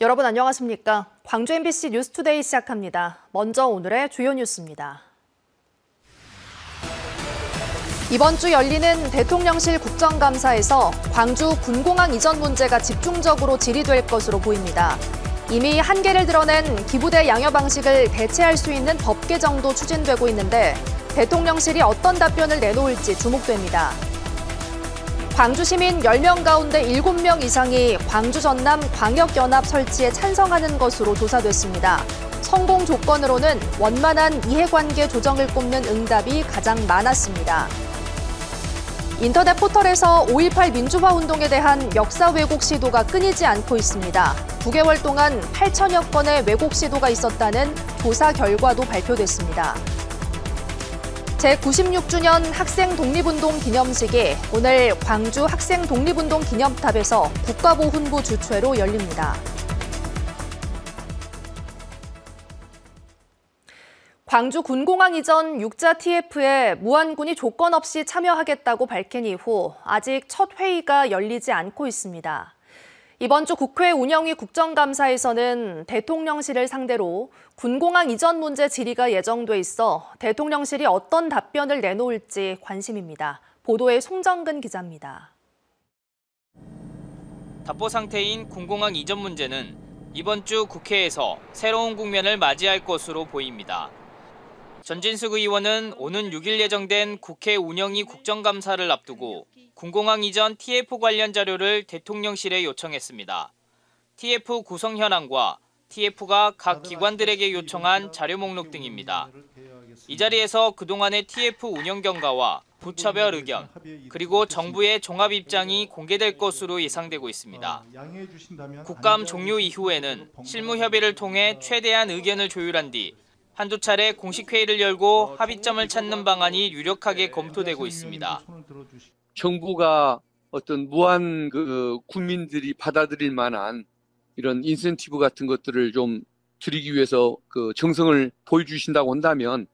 여러분 안녕하십니까? 광주 MBC 뉴스투데이 시작합니다. 먼저 오늘의 주요 뉴스입니다. 이번 주 열리는 대통령실 국정감사에서 광주 군공항 이전 문제가 집중적으로 질의될 것으로 보입니다. 이미 한계를 드러낸 기부대 양여 방식을 대체할 수 있는 법 개정도 추진되고 있는데 대통령실이 어떤 답변을 내놓을지 주목됩니다. 광주 시민 10명 가운데 7명 이상이 광주 전남 광역연합 설치에 찬성하는 것으로 조사됐습니다. 성공 조건으로는 원만한 이해관계 조정을 꼽는 응답이 가장 많았습니다. 인터넷 포털에서 5.18 민주화 운동에 대한 역사 왜곡 시도가 끊이지 않고 있습니다. 9개월 동안 8천여 건의 왜곡 시도가 있었다는 조사 결과도 발표됐습니다. 제96주년 학생 독립운동 기념식이 오늘 광주 학생 독립운동 기념탑에서 국가보훈부 주최로 열립니다. 광주 군공항 이전 6자 TF에 무안군이 조건 없이 참여하겠다고 밝힌 이후 아직 첫 회의가 열리지 않고 있습니다. 이번 주 국회 운영위 국정감사에서는 대통령실을 상대로 군공항 이전 문제 질의가 예정돼 있어 대통령실이 어떤 답변을 내놓을지 관심입니다. 보도에 송정근 기자입니다. 답보 상태인 군공항 이전 문제는 이번 주 국회에서 새로운 국면을 맞이할 것으로 보입니다. 전진숙 의원은 오는 6일 예정된 국회 운영위 국정감사를 앞두고 군공항 이전 TF 관련 자료를 대통령실에 요청했습니다. TF 구성 현황과 TF가 각 기관들에게 요청한 자료 목록 등입니다. 이 자리에서 그동안의 TF 운영 경과와 부처별 의견, 그리고 정부의 종합 입장이 공개될 것으로 예상되고 있습니다. 국감 종료 이후에는 실무 협의를 통해 최대한 의견을 조율한 뒤 한두 차례 공식 회의를 열고 합의점을 찾는 방안이 유력하게 검토되고 있습니다. 정부가 어떤 무한 국민들이 받아들일 만한 이런 인센티브 같은 것들을 좀 드리기 위해서 정성을 보여주신다고 한다면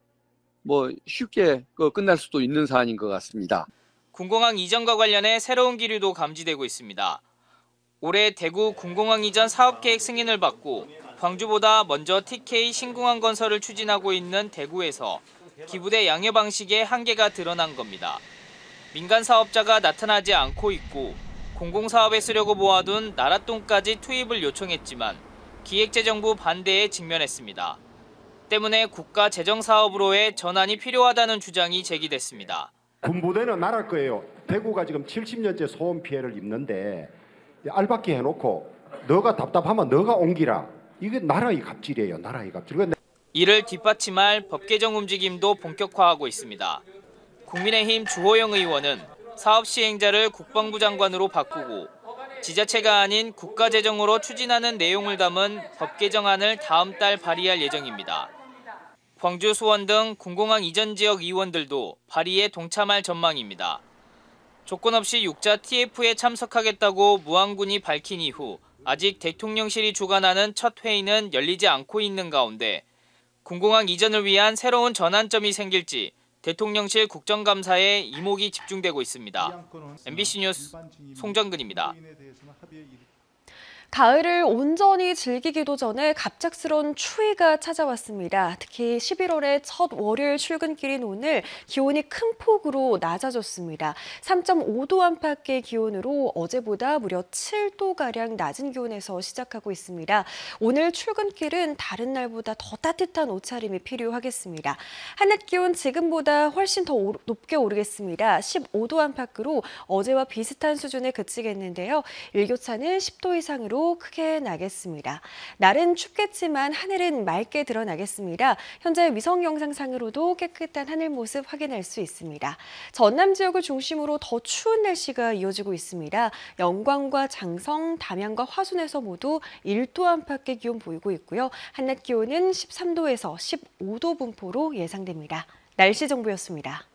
쉽게 끝날 수도 있는 사안인 것 같습니다. 군공항 이전과 관련해 새로운 기류도 감지되고 있습니다. 올해 대구 군공항 이전 사업계획 승인을 받고 광주보다 먼저 TK 신공항 건설을 추진하고 있는 대구에서 기부대 양여 방식의 한계가 드러난 겁니다. 민간 사업자가 나타나지 않고 있고 공공사업에 쓰려고 모아둔 나랏돈까지 투입을 요청했지만 기획재정부 반대에 직면했습니다. 때문에 국가재정사업으로의 전환이 필요하다는 주장이 제기됐습니다. 군부대는 나라 거예요. 대구가 지금 70년째 소음 피해를 입는데 알박기 해놓고 너가 답답하면 너가 옮기라. 이게 나라의 갑질이에요. 나라의 갑질. 이를 뒷받침할 법 개정 움직임도 본격화하고 있습니다. 국민의힘 주호영 의원은 사업 시행자를 국방부 장관으로 바꾸고 지자체가 아닌 국가재정으로 추진하는 내용을 담은 법 개정안을 다음 달 발의할 예정입니다. 광주, 수원 등 군공항 이전 지역 의원들도 발의에 동참할 전망입니다. 조건 없이 6자 TF에 참석하겠다고 무안군이 밝힌 이후 아직 대통령실이 주관하는 첫 회의는 열리지 않고 있는 가운데 군공항 이전을 위한 새로운 전환점이 생길지 대통령실 국정감사에 이목이 집중되고 있습니다. MBC 뉴스 송정근입니다. 가을을 온전히 즐기기도 전에 갑작스런 추위가 찾아왔습니다. 특히 11월의 첫 월요일 출근길인 오늘 기온이 큰 폭으로 낮아졌습니다. 3.5도 안팎의 기온으로 어제보다 무려 7도가량 낮은 기온에서 시작하고 있습니다. 오늘 출근길은 다른 날보다 더 따뜻한 옷차림이 필요하겠습니다. 한낮 기온 지금보다 훨씬 더 높게 오르겠습니다. 15도 안팎으로 어제와 비슷한 수준에 그치겠는데요. 일교차는 10도 이상으로 크게 나겠습니다. 날은 춥겠지만 하늘은 맑게 드러나겠습니다. 현재 위성 영상상으로도 깨끗한 하늘 모습 확인할 수 있습니다. 전남 지역을 중심으로 더 추운 날씨가 이어지고 있습니다. 영광과 장성, 담양과 화순에서 모두 1도 안팎의 기온 보이고 있고요. 한낮 기온은 13도에서 15도 분포로 예상됩니다. 날씨 정보였습니다.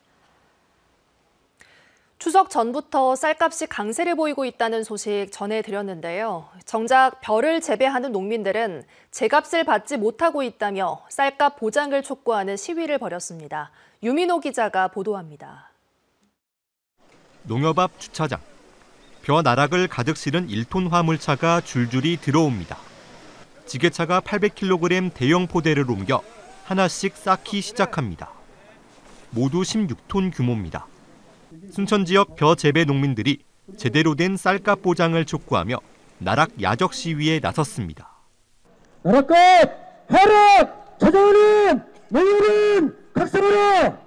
추석 전부터 쌀값이 강세를 보이고 있다는 소식 전해드렸는데요. 정작 벼를 재배하는 농민들은 제값을 받지 못하고 있다며 쌀값 보장을 촉구하는 시위를 벌였습니다. 유민호 기자가 보도합니다. 농협 앞 주차장. 벼 나락을 가득 실은 1톤 화물차가 줄줄이 들어옵니다. 지게차가 800kg 대형 포대를 옮겨 하나씩 쌓기 시작합니다. 모두 16톤 규모입니다. 순천 지역 벼 재배 농민들이 제대로 된 쌀값 보장을 촉구하며 나락 야적 시위에 나섰습니다. 나락값 하락! 찾아오는 농민은 각성하라!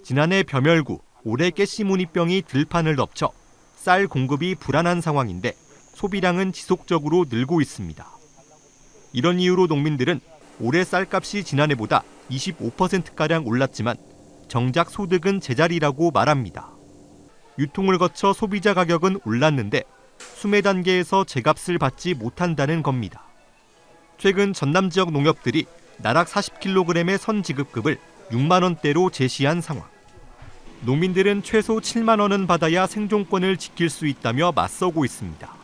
지난해 벼멸구, 올해 깨씨무늬병이 들판을 덮쳐 쌀 공급이 불안한 상황인데 소비량은 지속적으로 늘고 있습니다. 이런 이유로 농민들은 올해 쌀값이 지난해보다 25%가량 올랐지만 정작 소득은 제자리라고 말합니다. 유통을 거쳐 소비자 가격은 올랐는데 수매 단계에서 제값을 받지 못한다는 겁니다. 최근 전남 지역 농협들이 나락 40kg의 선지급급을 6만 원대로 제시한 상황. 농민들은 최소 7만 원은 받아야 생존권을 지킬 수 있다며 맞서고 있습니다.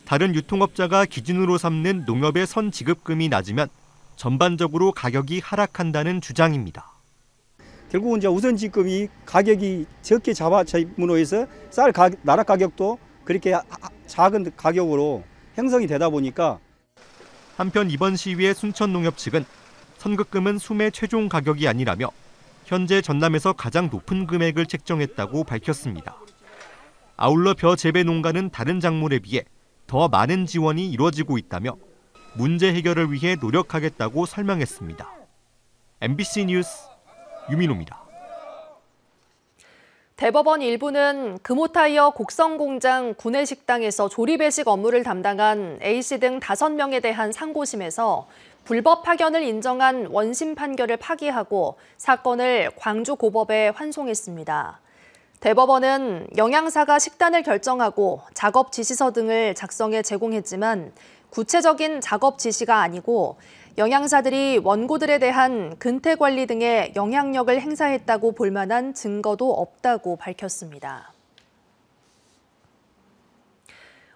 다른 유통업자가 기준으로 삼는 농협의 선지급금이 낮으면 전반적으로 가격이 하락한다는 주장입니다. 결국은 이제 우선지급이 가격이 적게 잡아짐으로 해서 쌀 나락 가격도 그렇게 작은 가격으로 형성이 되다 보니까. 한편 이번 시위에 순천농협 측은 선급금은 수매 최종 가격이 아니라며 현재 전남에서 가장 높은 금액을 책정했다고 밝혔습니다. 아울러 벼 재배 농가는 다른 작물에 비해 더 많은 지원이 이루어지고 있다며 문제 해결을 위해 노력하겠다고 설명했습니다. MBC 뉴스 유민호입니다. 대법원 일부는 금호타이어 곡성공장 구내식당에서 조리배식 업무를 담당한 A씨 등 5명에 대한 상고심에서 불법 파견을 인정한 원심 판결을 파기하고 사건을 광주고법에 환송했습니다. 대법원은 영양사가 식단을 결정하고 작업 지시서 등을 작성해 제공했지만 구체적인 작업 지시가 아니고 영양사들이 원고들에 대한 근태 관리 등의 영향력을 행사했다고 볼 만한 증거도 없다고 밝혔습니다.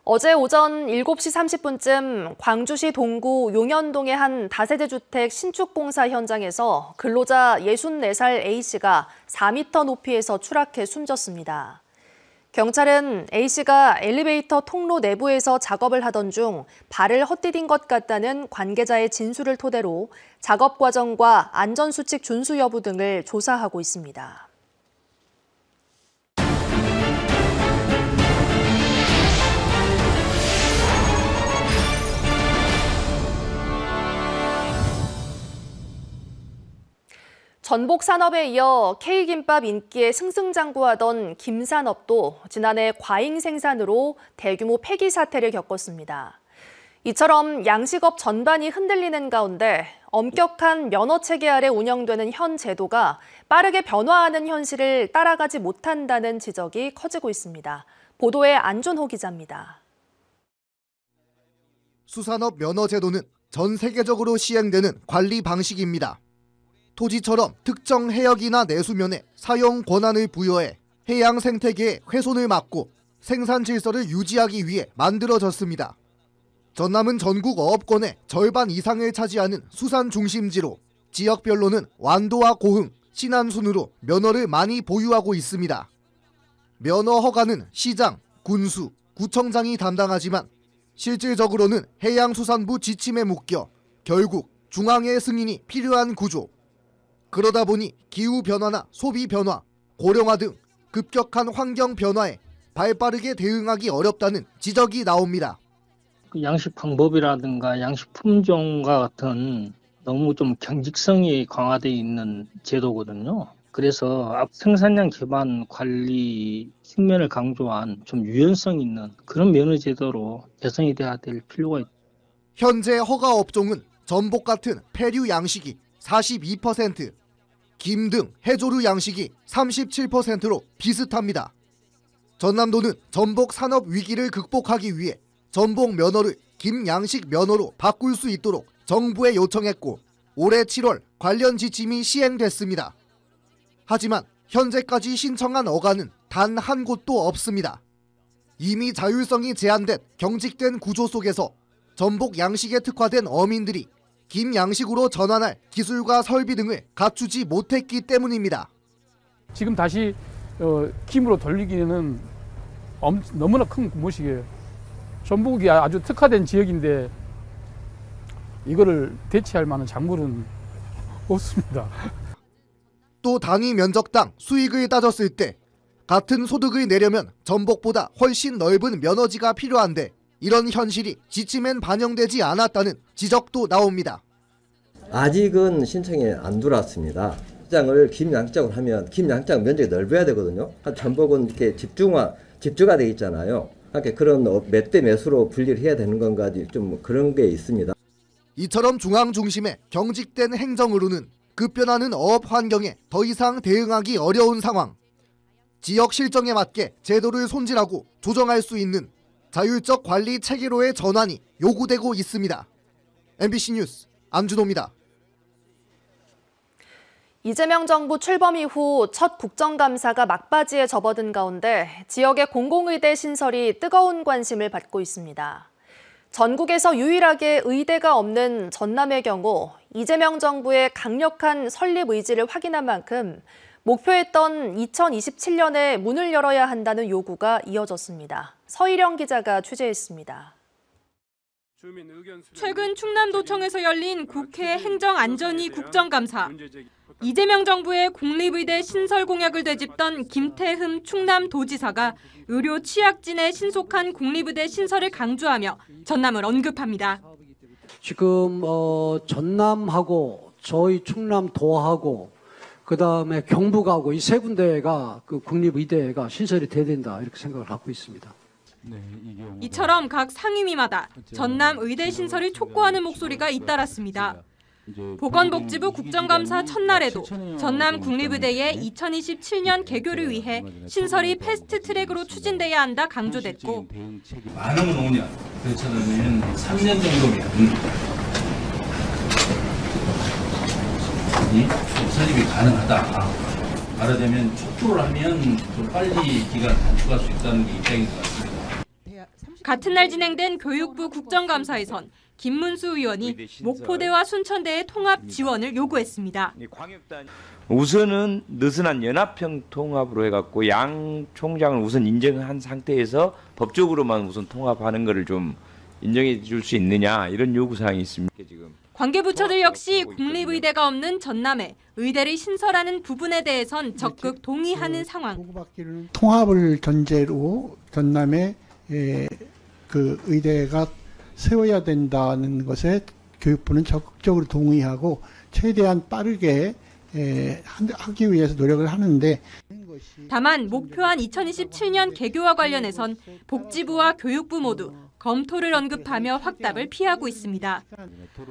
어제 오전 7시 30분쯤 광주시 동구 용현동의 한 다세대 주택 신축 공사 현장에서 근로자 64살 A씨가 4m 높이에서 추락해 숨졌습니다. 경찰은 A씨가 엘리베이터 통로 내부에서 작업을 하던 중 발을 헛디딘 것 같다는 관계자의 진술을 토대로 작업 과정과 안전수칙 준수 여부 등을 조사하고 있습니다. 전복 산업에 이어 K김밥 인기에 승승장구하던 김산업도 지난해 과잉 생산으로 대규모 폐기 사태를 겪었습니다. 이처럼 양식업 전반이 흔들리는 가운데 엄격한 면허 체계 아래 운영되는 현 제도가 빠르게 변화하는 현실을 따라가지 못한다는 지적이 커지고 있습니다. 보도에 안준호 기자입니다. 수산업 면허 제도는 전 세계적으로 시행되는 관리 방식입니다. 토지처럼 특정 해역이나 내수면에 사용 권한을 부여해 해양 생태계의 훼손을 막고 생산 질서를 유지하기 위해 만들어졌습니다. 전남은 전국 어업권의 절반 이상을 차지하는 수산 중심지로 지역별로는 완도와 고흥, 신안 순으로 면허를 많이 보유하고 있습니다. 면허 허가는 시장, 군수, 구청장이 담당하지만 실질적으로는 해양수산부 지침에 묶여 결국 중앙의 승인이 필요한 구조. 그러다 보니 기후변화나 소비변화, 고령화 등 급격한 환경 변화에 발빠르게 대응하기 어렵다는 지적이 나옵니다. 양식 방법이라든가 양식 품종과 같은 너무 좀 경직성이 강화되어 있는 제도거든요. 그래서 생산량 기반 관리 측면을 강조한 좀 유연성 있는 그런 면허 제도로 개선이 돼야 될 필요가 있다. 현재 허가 업종은 전복 같은 폐류 양식이 42%, 김 등 해조류 양식이 37%로 비슷합니다. 전남도는 전복 산업 위기를 극복하기 위해 전복 면허를 김 양식 면허로 바꿀 수 있도록 정부에 요청했고 올해 7월 관련 지침이 시행됐습니다. 하지만 현재까지 신청한 어간은 단 한 곳도 없습니다. 이미 자율성이 제한된 경직된 구조 속에서 전복 양식에 특화된 어민들이 김 양식으로 전환할 기술과 설비 등을 갖추지 못했기 때문입니다. 지금 다시 김으로 돌리기에는 너무나 큰 무식이에요. 전북이 아주 특화된 지역인데 이거를 대체할 만한 작물은 없습니다. 또 단위 면적당 수익을 따졌을 때 같은 소득을 내려면 전복보다 훨씬 넓은 면허지가 필요한데 이런 현실이 지침엔 반영되지 않았다는 지적도 나옵니다. 아직은 신청이 안 들어왔습니다. 장을 김양장으로 하면 김양장 면적이 넓어야 되거든요. 전복은 이렇게 집주가 돼 있잖아요. 그러니까 그런 몇 대 몇으로 분리를 해야 되는 건가 좀 그런 게 있습니다. 이처럼 중앙 중심의 경직된 행정으로는 급변하는 어업 환경에 더 이상 대응하기 어려운 상황. 지역 실정에 맞게 제도를 손질하고 조정할 수 있는 자율적 관리 체계로의 전환이 요구되고 있습니다. MBC 뉴스 안준호입니다. 이재명 정부 출범 이후 첫 국정감사가 막바지에 접어든 가운데 지역의 공공의대 신설이 뜨거운 관심을 받고 있습니다. 전국에서 유일하게 의대가 없는 전남의 경우 이재명 정부의 강력한 설립 의지를 확인한 만큼 목표했던 2027년에 문을 열어야 한다는 요구가 이어졌습니다. 서희령 기자가 취재했습니다. 최근 충남도청에서 열린 국회 행정안전위 국정감사. 이재명 정부의 공립의대 신설 공약을 되짚던 김태흠 충남도지사가 의료 취약진의 신속한 공립의대 신설을 강조하며 전남을 언급합니다. 지금 전남하고 저희 충남도하고 그다음에 경북하고 이 세 군데가 그 국립의대가 신설이 돼야 된다 이렇게 생각을 하고 있습니다. 이처럼 각 상임위마다 전남 의대 신설을 촉구하는 목소리가 잇따랐습니다. 보건복지부 국정감사 첫날에도 전남 국립의대의 2027년 개교를 위해 신설이 패스트트랙으로 추진돼야 한다 강조됐고 많으면 5년, 그렇잖아요. 3년 정도면 이 설립이 가능하다. 말하자면 촉구를 하면 좀 빨리 기간 단축할 수 있다는 게 입장인 것 같습니다. 같은 날 진행된 교육부 국정감사에선 김문수 의원이 목포대와 순천대의 통합 지원을 요구했습니다. 우선은 느슨한 연합형 통합으로 해갖고 양 총장을 우선 인정한 상태에서 법적으로만 우선 통합하는 것을 좀 인정해 줄 수 있느냐 이런 요구사항이 있습니다. 지금. 관계부처들 역시 국립의대가 없는 전남에 의대를 신설하는 부분에 대해선 적극 동의하는 상황. 통합을 전제로 전남에 그 의대가 세워야 된다는 것에 교육부는 적극적으로 동의하고 최대한 빠르게 하기 위해서 노력을 하는데 다만 목표한 2027년 개교와 관련해선 복지부와 교육부 모두 검토를 언급하며 확답을 피하고 있습니다.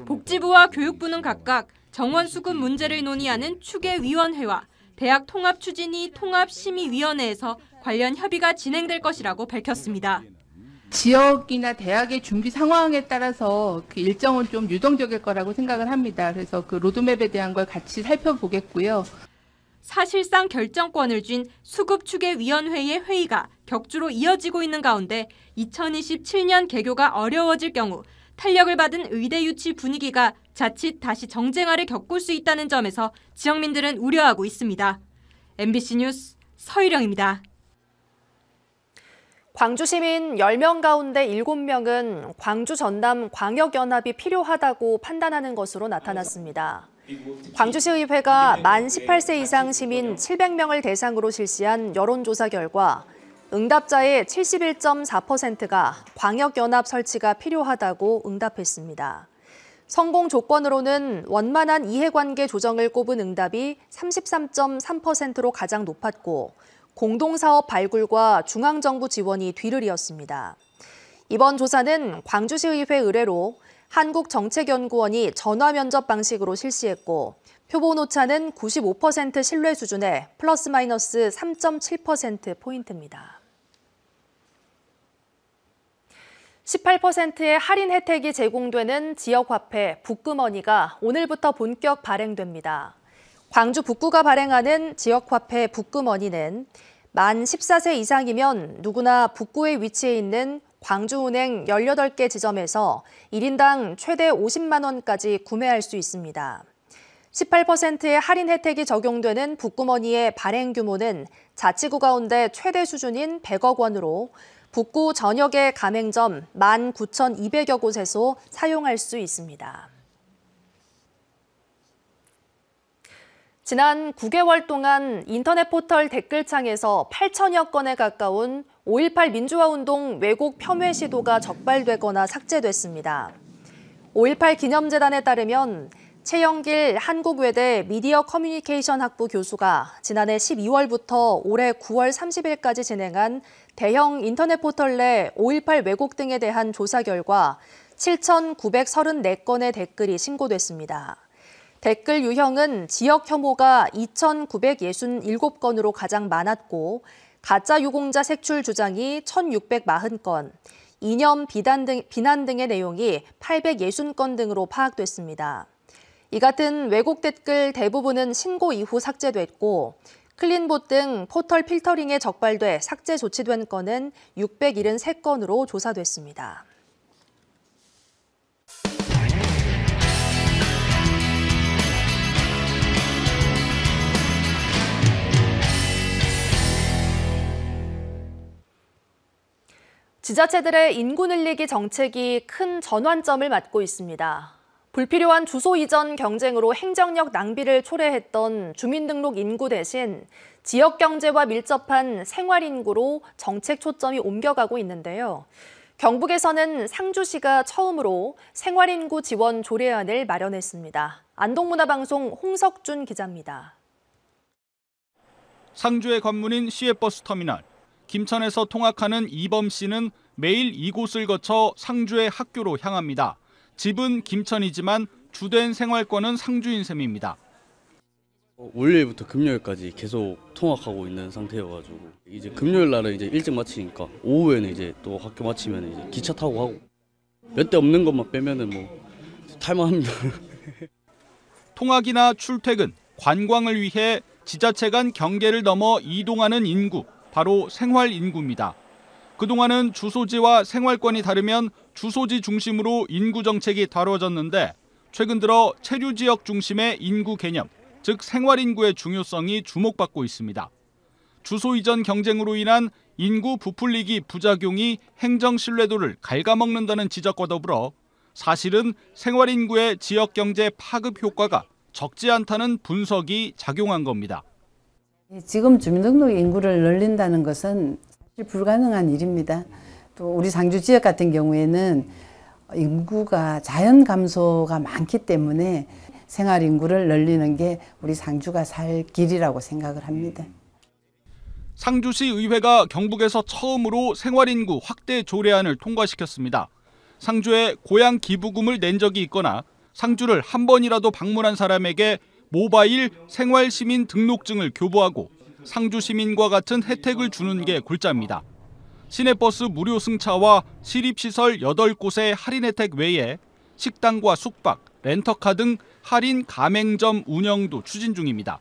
복지부와 교육부는 각각 정원 수급 문제를 논의하는 추계위원회와 대학 통합 추진위 통합심의위원회에서 관련 협의가 진행될 것이라고 밝혔습니다. 지역이나 대학의 준비 상황에 따라서 그 일정은 좀 유동적일 거라고 생각을 합니다. 그래서 그 로드맵에 대한 걸 같이 살펴보겠고요. 사실상 결정권을 쥔 수급추계위원회의 회의가 격주로 이어지고 있는 가운데 2027년 개교가 어려워질 경우 탄력을 받은 의대 유치 분위기가 자칫 다시 정쟁화를 겪을 수 있다는 점에서 지역민들은 우려하고 있습니다. MBC 뉴스 서희령입니다. 광주 시민 10명 가운데 7명은 광주 전남 광역연합이 필요하다고 판단하는 것으로 나타났습니다. 광주시의회가 만 18세 이상 시민 700명을 대상으로 실시한 여론조사 결과 응답자의 71.4%가 광역연합 설치가 필요하다고 응답했습니다. 성공 조건으로는 원만한 이해관계 조정을 꼽은 응답이 33.3%로 가장 높았고 공동사업 발굴과 중앙정부 지원이 뒤를 이었습니다. 이번 조사는 광주시의회 의뢰로 한국정책연구원이 전화면접 방식으로 실시했고 표본 오차는 95% 신뢰 수준에 플러스 마이너스 3.7%포인트입니다. 18%의 할인 혜택이 제공되는 지역화폐 북금머니가 오늘부터 본격 발행됩니다. 광주 북구가 발행하는 지역화폐 북금머니는 만 14세 이상이면 누구나 북구에 위치해 있는 광주은행 18개 지점에서 1인당 최대 50만 원까지 구매할 수 있습니다. 18%의 할인 혜택이 적용되는 북구머니의 발행 규모는 자치구 가운데 최대 수준인 100억 원으로 북구 전역의 가맹점 19,200여 곳에서 사용할 수 있습니다. 지난 9개월 동안 인터넷 포털 댓글창에서 8천여 건에 가까운 5.18 민주화운동 왜곡 폄훼 시도가 적발되거나 삭제됐습니다. 5.18 기념재단에 따르면 최영길 한국외대 미디어 커뮤니케이션 학부 교수가 지난해 12월부터 올해 9월 30일까지 진행한 대형 인터넷 포털 내 5.18 왜곡 등에 대한 조사 결과 7,934건의 댓글이 신고됐습니다. 댓글 유형은 지역 혐오가 2,967건으로 가장 많았고 가짜 유공자 색출 주장이 1,640건, 이념 비난 등의 내용이 860건 등으로 파악됐습니다. 이 같은 왜곡 댓글 대부분은 신고 이후 삭제됐고 클린봇 등 포털 필터링에 적발돼 삭제 조치된 건은 673건으로 조사됐습니다. 지자체들의 인구 늘리기 정책이 큰 전환점을 맞고 있습니다. 불필요한 주소 이전 경쟁으로 행정력 낭비를 초래했던 주민등록 인구 대신 지역 경제와 밀접한 생활 인구로 정책 초점이 옮겨가고 있는데요. 경북에서는 상주시가 처음으로 생활 인구 지원 조례안을 마련했습니다. 안동문화방송 홍석준 기자입니다. 상주의 관문인 시외버스 터미널. 김천에서 통학하는 이범 씨는 매일 이곳을 거쳐 상주의 학교로 향합니다. 집은 김천이지만 주된 생활권은 상주인 셈입니다. 월요일부터 금요일까지 계속 통학하고 있는 상태여가지고 이제 금요일 날은 이제 일찍 마치니까 오후에는 이제 또 학교 마치면 이제 기차 타고 하고 몇 대 없는 것만 빼면은 뭐 탈만합니다. 통학이나 출퇴근, 관광을 위해 지자체 간 경계를 넘어 이동하는 인구. 바로 생활 인구입니다. 그동안은 주소지와 생활권이 다르면 주소지 중심으로 인구 정책이 다뤄졌는데 최근 들어 체류 지역 중심의 인구 개념, 즉 생활 인구의 중요성이 주목받고 있습니다. 주소 이전 경쟁으로 인한 인구 부풀리기 부작용이 행정 신뢰도를 갉아먹는다는 지적과 더불어 사실은 생활 인구의 지역 경제 파급 효과가 적지 않다는 분석이 작용한 겁니다. 지금 주민등록 인구를 늘린다는 것은 사실 불가능한 일입니다. 또 우리 상주 지역 같은 경우에는 인구가 자연 감소가 많기 때문에 생활 인구를 늘리는 게 우리 상주가 살 길이라고 생각을 합니다. 상주시 의회가 경북에서 처음으로 생활 인구 확대 조례안을 통과시켰습니다. 상주에 고향 기부금을 낸 적이 있거나 상주를 한 번이라도 방문한 사람에게 모바일 생활시민 등록증을 교부하고 상주 시민과 같은 혜택을 주는 게 골자입니다. 시내버스 무료 승차와 시립시설 8곳의 할인 혜택 외에 식당과 숙박, 렌터카 등 할인 가맹점 운영도 추진 중입니다.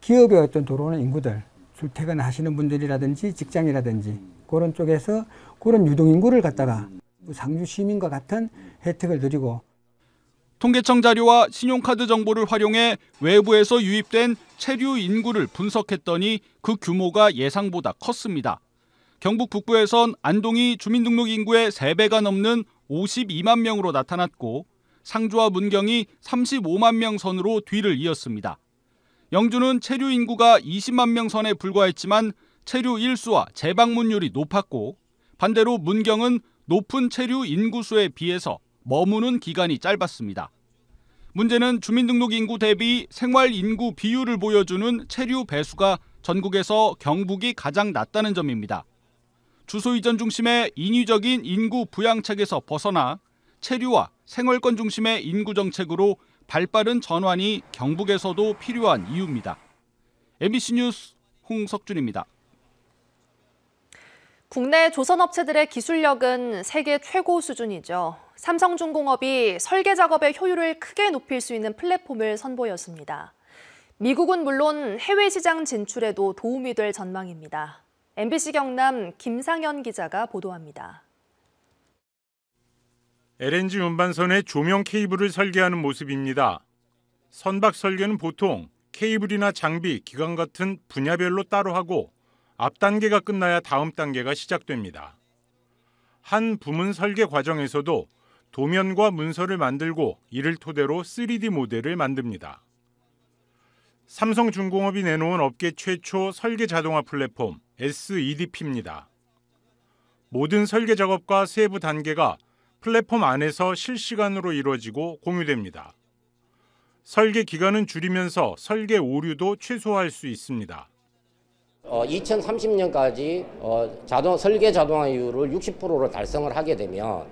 기업의 어떤 들어오는 인구들, 출퇴근하시는 분들이라든지 직장이라든지 그런 쪽에서 그런 유동인구를 갖다가 상주 시민과 같은 혜택을 드리고 통계청 자료와 신용카드 정보를 활용해 외부에서 유입된 체류 인구를 분석했더니 그 규모가 예상보다 컸습니다. 경북 북부에선 안동이 주민등록 인구의 3배가 넘는 52만 명으로 나타났고 상주와 문경이 35만 명 선으로 뒤를 이었습니다. 영주는 체류 인구가 20만 명 선에 불과했지만 체류 일수와 재방문율이 높았고 반대로 문경은 높은 체류 인구수에 비해서 머무는 기간이 짧았습니다. 문제는 주민등록 인구 대비 생활 인구 비율을 보여주는 체류 배수가 전국에서 경북이 가장 낮다는 점입니다. 주소 이전 중심의 인위적인 인구 부양책에서 벗어나 체류와 생활권 중심의 인구 정책으로 발빠른 전환이 경북에서도 필요한 이유입니다. MBC 뉴스 홍석준입니다. 국내 조선업체들의 기술력은 세계 최고 수준이죠. 삼성중공업이 설계 작업의 효율을 크게 높일 수 있는 플랫폼을 선보였습니다. 미국은 물론 해외 시장 진출에도 도움이 될 전망입니다. MBC 경남 김상현 기자가 보도합니다. LNG 운반선의 조명 케이블을 설계하는 모습입니다. 선박 설계는 보통 케이블이나 장비, 기관 같은 분야별로 따로 하고 앞 단계가 끝나야 다음 단계가 시작됩니다. 한 부문 설계 과정에서도 도면과 문서를 만들고 이를 토대로 3D 모델을 만듭니다. 삼성중공업이 내놓은 업계 최초 설계 자동화 플랫폼 SEDP입니다. 모든 설계 작업과 세부 단계가 플랫폼 안에서 실시간으로 이루어지고 공유됩니다. 설계 기간은 줄이면서 설계 오류도 최소화할 수 있습니다. 2030년까지 설계 자동화율을 60%로 달성을 하게 되면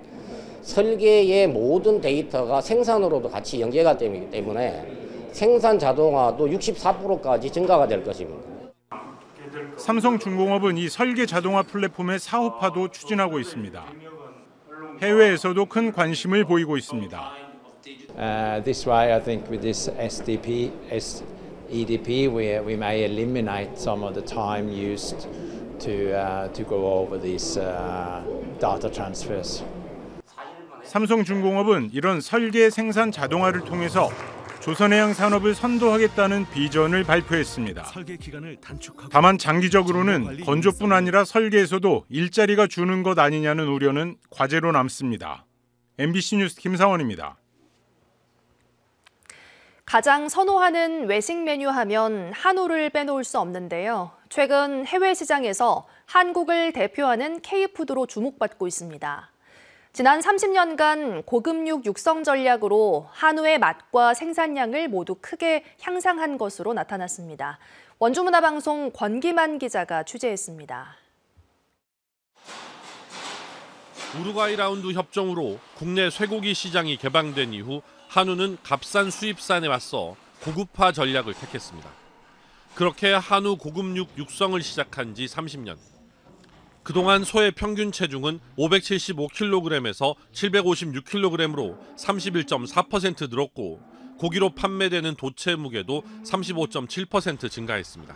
설계의 모든 데이터가 생산으로도 같이 연계가 되기 때문에 생산 자동화도 64%까지 증가가 될 것입니다. 삼성중공업은 이 설계 자동화 플랫폼의 사업화도 추진하고 있습니다. 해외에서도 큰 관심을 보이고 있습니다. This way, I think with this SEDP, we may eliminate some of the time used to go over these data transfers. 삼성중공업은 이런 설계 생산 자동화를 통해서 조선해양 산업을 선도하겠다는 비전을 발표했습니다. 다만 장기적으로는 건조뿐 아니라 설계에서도 일자리가 주는 것 아니냐는 우려는 과제로 남습니다. MBC 뉴스 김상원입니다. 가장 선호하는 외식 메뉴 하면 한우를 빼놓을 수 없는데요. 최근 해외 시장에서 한국을 대표하는 K푸드로 주목받고 있습니다. 지난 30년간 고급육 육성 전략으로 한우의 맛과 생산량을 모두 크게 향상한 것으로 나타났습니다. 원주문화방송 권기만 기자가 취재했습니다. 우루과이 라운드 협정으로 국내 쇠고기 시장이 개방된 이후 한우는 값싼 수입산에 맞서 고급화 전략을 택했습니다. 그렇게 한우 고급육 육성을 시작한 지 30년. 그동안 소의 평균 체중은 575kg에서 756kg으로 31.4% 늘었고 고기로 판매되는 도체 무게도 35.7% 증가했습니다.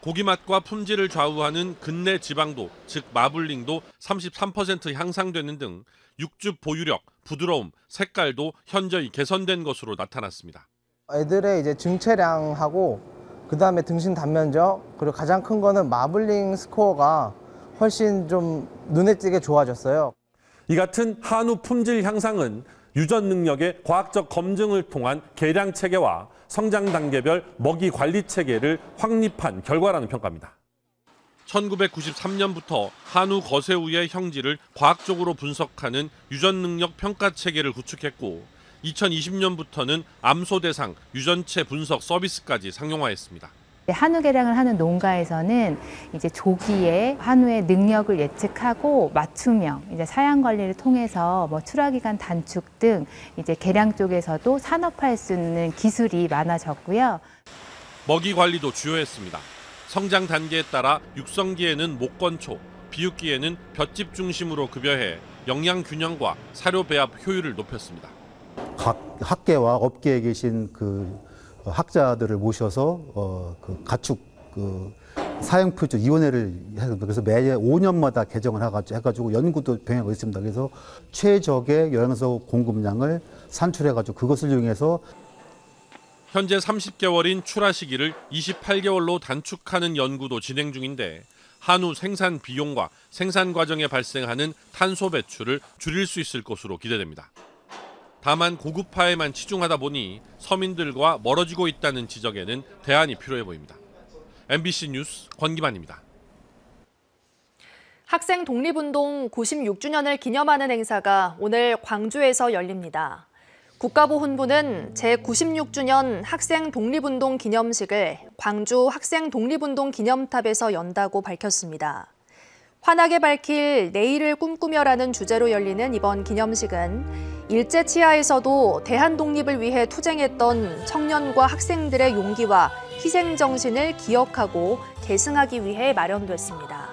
고기 맛과 품질을 좌우하는 근내 지방도, 즉 마블링도 33% 향상되는 등 육즙 보유력, 부드러움, 색깔도 현저히 개선된 것으로 나타났습니다. 애들의 이제 증체량하고 그다음에 등심 단면적, 그리고 가장 큰 거는 마블링 스코어가 훨씬 좀 눈에 띄게 좋아졌어요. 이 같은 한우 품질 향상은 유전 능력의 과학적 검증을 통한 계량 체계와 성장 단계별 먹이 관리 체계를 확립한 결과라는 평가입니다. 1993년부터 한우 거세우의 형질을 과학적으로 분석하는 유전 능력 평가 체계를 구축했고 2020년부터는 암소 대상 유전체 분석 서비스까지 상용화했습니다. 한우 개량을 하는 농가에서는 이제 조기에 한우의 능력을 예측하고 맞춤형 이제 사양 관리를 통해서 출하기간 단축 등 이제 개량 쪽에서도 산업화할 수 있는 기술이 많아졌고요. 먹이 관리도 주요했습니다. 성장 단계에 따라 육성기에는 목건초, 비육기에는 볏짚 중심으로 급여해 영양 균형과 사료 배합 효율을 높였습니다. 각 학계와 업계에 계신 학자들을 모셔서 가축 사용 표준 위원회를 해서 그래서 매 5년마다 개정을 해가지고 연구도 병행하고 있습니다. 그래서 최적의 영양소 공급량을 산출해가지고 그것을 이용해서 현재 30개월인 출하 시기를 28개월로 단축하는 연구도 진행 중인데 한우 생산 비용과 생산 과정에 발생하는 탄소 배출을 줄일 수 있을 것으로 기대됩니다. 다만 고급화에만 치중하다 보니 서민들과 멀어지고 있다는 지적에는 대안이 필요해 보입니다. MBC 뉴스 권기만입니다. 학생 독립운동 96주년을 기념하는 행사가 오늘 광주에서 열립니다. 국가보훈부는 제96주년 학생 독립운동 기념식을 광주 학생 독립운동 기념탑에서 연다고 밝혔습니다. 환하게 밝힐 내일을 꿈꾸며라는 주제로 열리는 이번 기념식은 일제치하에서도 대한독립을 위해 투쟁했던 청년과 학생들의 용기와 희생정신을 기억하고 계승하기 위해 마련됐습니다.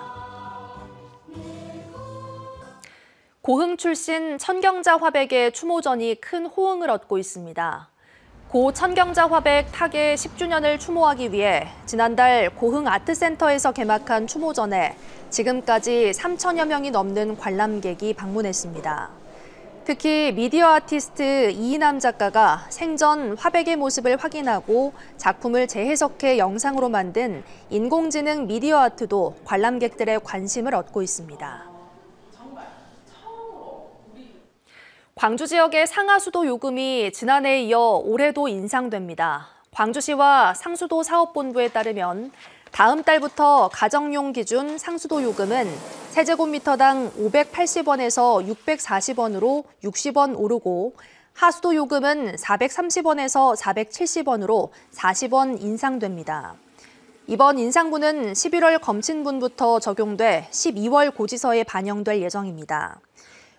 고흥 출신 천경자 화백의 추모전이 큰 호응을 얻고 있습니다. 고 천경자 화백 타계 10주년을 추모하기 위해 지난달 고흥 아트센터에서 개막한 추모전에 지금까지 3천여 명이 넘는 관람객이 방문했습니다. 특히 미디어 아티스트 이인남 작가가 생전 화백의 모습을 확인하고 작품을 재해석해 영상으로 만든 인공지능 미디어 아트도 관람객들의 관심을 얻고 있습니다. 광주 지역의 상하수도 요금이 지난해에 이어 올해도 인상됩니다. 광주시와 상수도 사업본부에 따르면 다음 달부터 가정용 기준 상수도 요금은 세제곱미터당 580원에서 640원으로 60원 오르고 하수도 요금은 430원에서 470원으로 40원 인상됩니다. 이번 인상분은 11월 검친분부터 적용돼 12월 고지서에 반영될 예정입니다.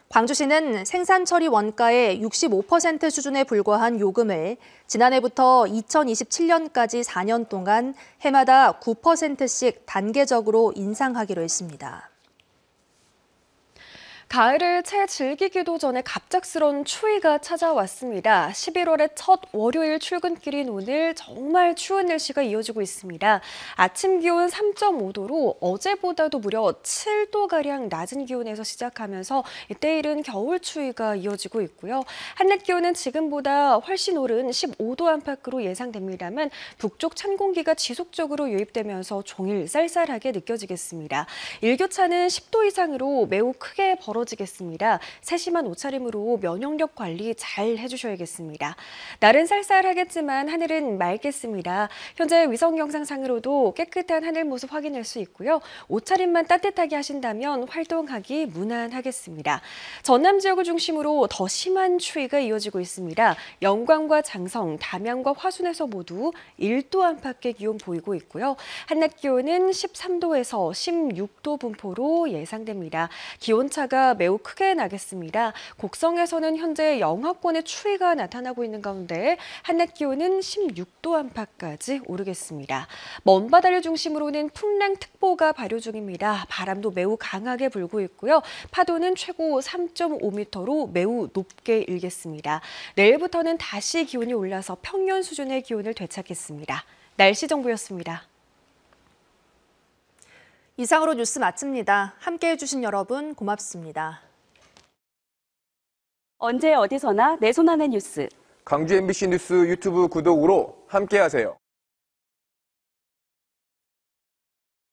광주시는 생산 처리 원가의 65% 수준에 불과한 요금을 지난해부터 2027년까지 4년 동안 해마다 9%씩 단계적으로 인상하기로 했습니다. 가을을 채 즐기기도 전에 갑작스러운 추위가 찾아왔습니다. 11월의 첫 월요일 출근길인 오늘 정말 추운 날씨가 이어지고 있습니다. 아침 기온 3.5도로 어제보다도 무려 7도가량 낮은 기온에서 시작하면서 때이른 겨울 추위가 이어지고 있고요. 한낮 기온은 지금보다 훨씬 오른 15도 안팎으로 예상됩니다만 북쪽 찬 공기가 지속적으로 유입되면서 종일 쌀쌀하게 느껴지겠습니다. 일교차는 10도 이상으로 매우 크게 벌어지겠습니다. 세심한 옷차림으로 면역력 관리 잘 해주셔야겠습니다. 날은 쌀쌀하겠지만 하늘은 맑겠습니다. 현재 위성 영상상으로도 깨끗한 하늘 모습 확인할 수 있고요. 옷차림만 따뜻하게 하신다면 활동하기 무난하겠습니다. 전남 지역을 중심으로 더 심한 추위가 이어지고 있습니다. 영광과 장성, 담양과 화순에서 모두 1도 안팎의 기온 보이고 있고요. 한낮 기온은 13도에서 16도 분포로 예상됩니다. 기온차가 매우 크게 나겠습니다. 곡성에서는 현재 영하권의 추위가 나타나고 있는 가운데 한낮 기온은 16도 안팎까지 오르겠습니다. 먼바다를 중심으로는 풍랑특보가 발효 중입니다. 바람도 매우 강하게 불고 있고요. 파도는 최고 3.5m로 매우 높게 일겠습니다. 내일부터는 다시 기온이 올라서 평년 수준의 기온을 되찾겠습니다. 날씨 정보였습니다. 이상으로 뉴스 마칩니다. 함께해 주신 여러분 고맙습니다. 언제 어디서나 내 손 안의 뉴스. 광주 MBC 뉴스 유튜브 구독으로 함께하세요.